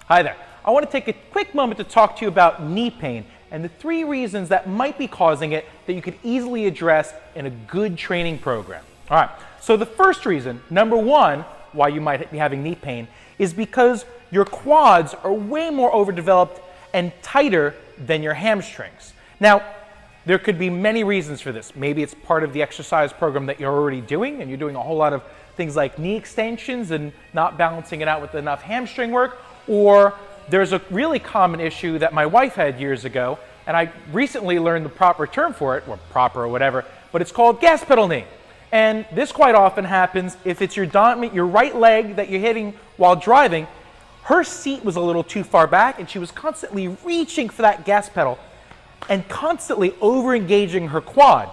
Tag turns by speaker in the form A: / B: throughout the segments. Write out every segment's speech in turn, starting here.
A: Hi there. I want to take a quick moment to talk to you about knee pain and the 3 reasons that might be causing it that you could easily address in a good training program. All right, so the first reason, number 1, why you might be having knee pain is because your quads are way more overdeveloped and tighter than your hamstrings. Now, there could be many reasons for this. Maybe it's part of the exercise program that you're already doing and you're doing a whole lot of things like knee extensions and not balancing it out with enough hamstring work, or there's a really common issue that my wife had years ago, and I recently learned the proper term for it, or proper or whatever, but it's called gas pedal knee. And this quite often happens if it's your right leg that you're hitting while driving. Her seat was a little too far back and she was constantly reaching for that gas pedal and constantly over-engaging her quad.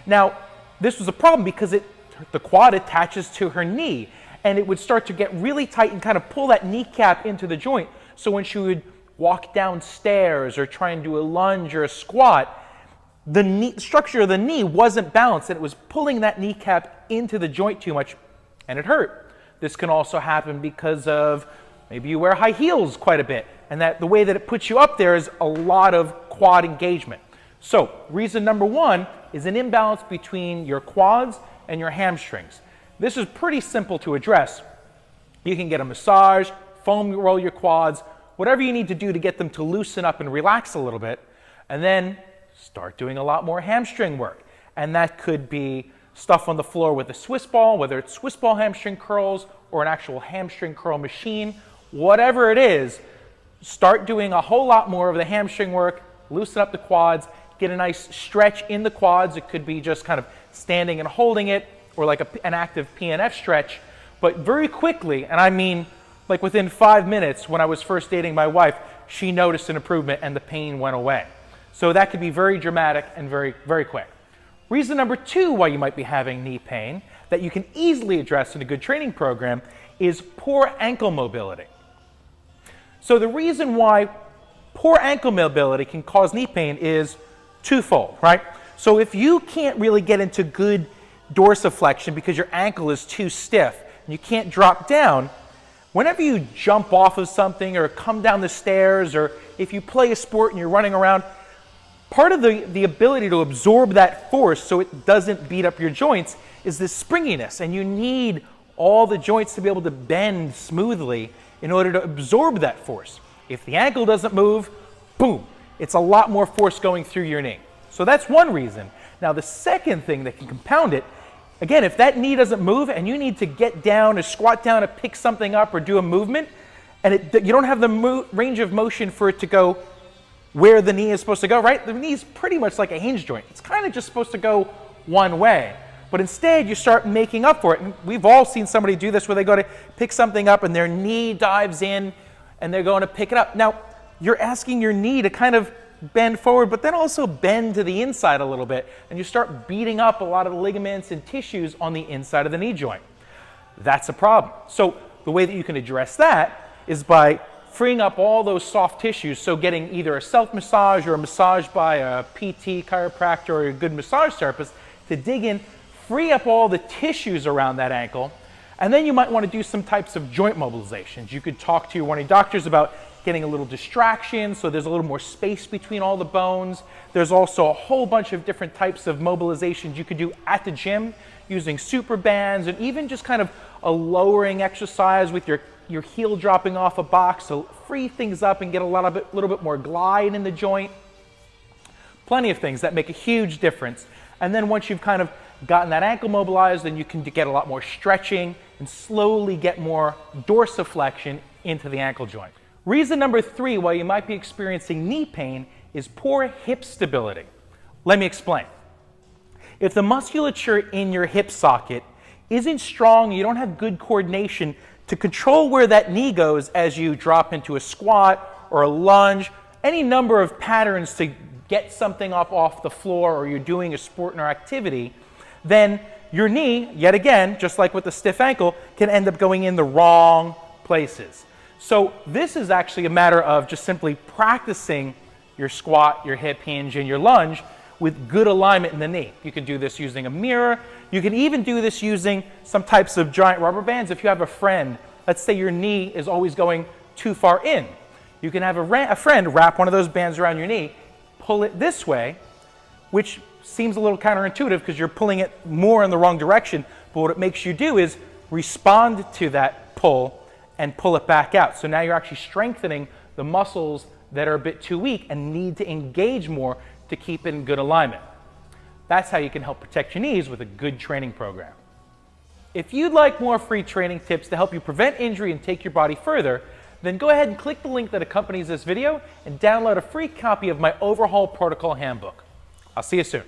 A: Now, this was a problem because the quad attaches to her knee and it would start to get really tight and kind of pull that kneecap into the joint. So when she would walk downstairs or try and do a lunge or a squat, the structure of the knee wasn't balanced and it was pulling that kneecap into the joint too much and it hurt. This can also happen because of maybe you wear high heels quite a bit and that the way that it puts you up there is a lot of quad engagement. So reason number 1 is an imbalance between your quads and your hamstrings. This is pretty simple to address. You can get a massage, foam roll your quads, whatever you need to do to get them to loosen up and relax a little bit, and then start doing a lot more hamstring work. And that could be stuff on the floor with a Swiss ball, whether it's Swiss ball hamstring curls or an actual hamstring curl machine, whatever it is, start doing a whole lot more of the hamstring work, loosen up the quads, get a nice stretch in the quads. It could be just kind of standing and holding it, or like an active PNF stretch, but very quickly, and I mean like within 5 minutes when I was first dating my wife, she noticed an improvement and the pain went away. So that could be very dramatic and very, very quick. Reason number 2 why you might be having knee pain that you can easily address in a good training program is poor ankle mobility. So the reason why poor ankle mobility can cause knee pain is twofold, right? So if you can't really get into good dorsiflexion because your ankle is too stiff and you can't drop down, whenever you jump off of something or come down the stairs, or if you play a sport and you're running around, part of the ability to absorb that force so it doesn't beat up your joints is this springiness, and you need all the joints to be able to bend smoothly in order to absorb that force. If the ankle doesn't move, boom, it's a lot more force going through your knee. So that's one reason. Now the second thing that can compound it, again, if that knee doesn't move and you need to get down or squat down to pick something up or do a movement, and you don't have the range of motion for it to go where the knee is supposed to go, right? The knee is pretty much like a hinge joint. It's kind of just supposed to go one way. But instead, you start making up for it. And we've all seen somebody do this where they go to pick something up and their knee dives in and they're going to pick it up. Now, you're asking your knee to kind of bend forward, but then also bend to the inside a little bit, and you start beating up a lot of the ligaments and tissues on the inside of the knee joint. That's a problem. So the way that you can address that is by freeing up all those soft tissues, so getting either a self-massage or a massage by a PT, chiropractor, or a good massage therapist to dig in, free up all the tissues around that ankle, and then you might want to do some types of joint mobilizations. You could talk to one of your doctors about getting a little distraction, so there's a little more space between all the bones. There's also a whole bunch of different types of mobilizations you could do at the gym using super bands, and even just kind of a lowering exercise with your heel dropping off a box, so free things up and get a little bit more glide in the joint. Plenty of things that make a huge difference. And then once you've kind of gotten that ankle mobilized, then you can get a lot more stretching and slowly get more dorsiflexion into the ankle joint. Reason number 3 why you might be experiencing knee pain is poor hip stability. Let me explain. If the musculature in your hip socket isn't strong, you don't have good coordination to control where that knee goes as you drop into a squat or a lunge, any number of patterns to get something up off the floor, or you're doing a sport or activity, then your knee, yet again, just like with the stiff ankle, can end up going in the wrong places. So this is actually a matter of just simply practicing your squat, your hip hinge, and your lunge with good alignment in the knee. You can do this using a mirror. You can even do this using some types of giant rubber bands. If you have a friend, let's say your knee is always going too far in, You can have a friend wrap one of those bands around your knee, pull it this way, which seems a little counterintuitive because you're pulling it more in the wrong direction, but what it makes you do is respond to that pull and pull it back out. So now you're actually strengthening the muscles that are a bit too weak and need to engage more to keep in good alignment. That's how you can help protect your knees with a good training program. If you'd like more free training tips to help you prevent injury and take your body further, then go ahead and click the link that accompanies this video and download a free copy of my Overhaul Protocol Handbook. I'll see you soon.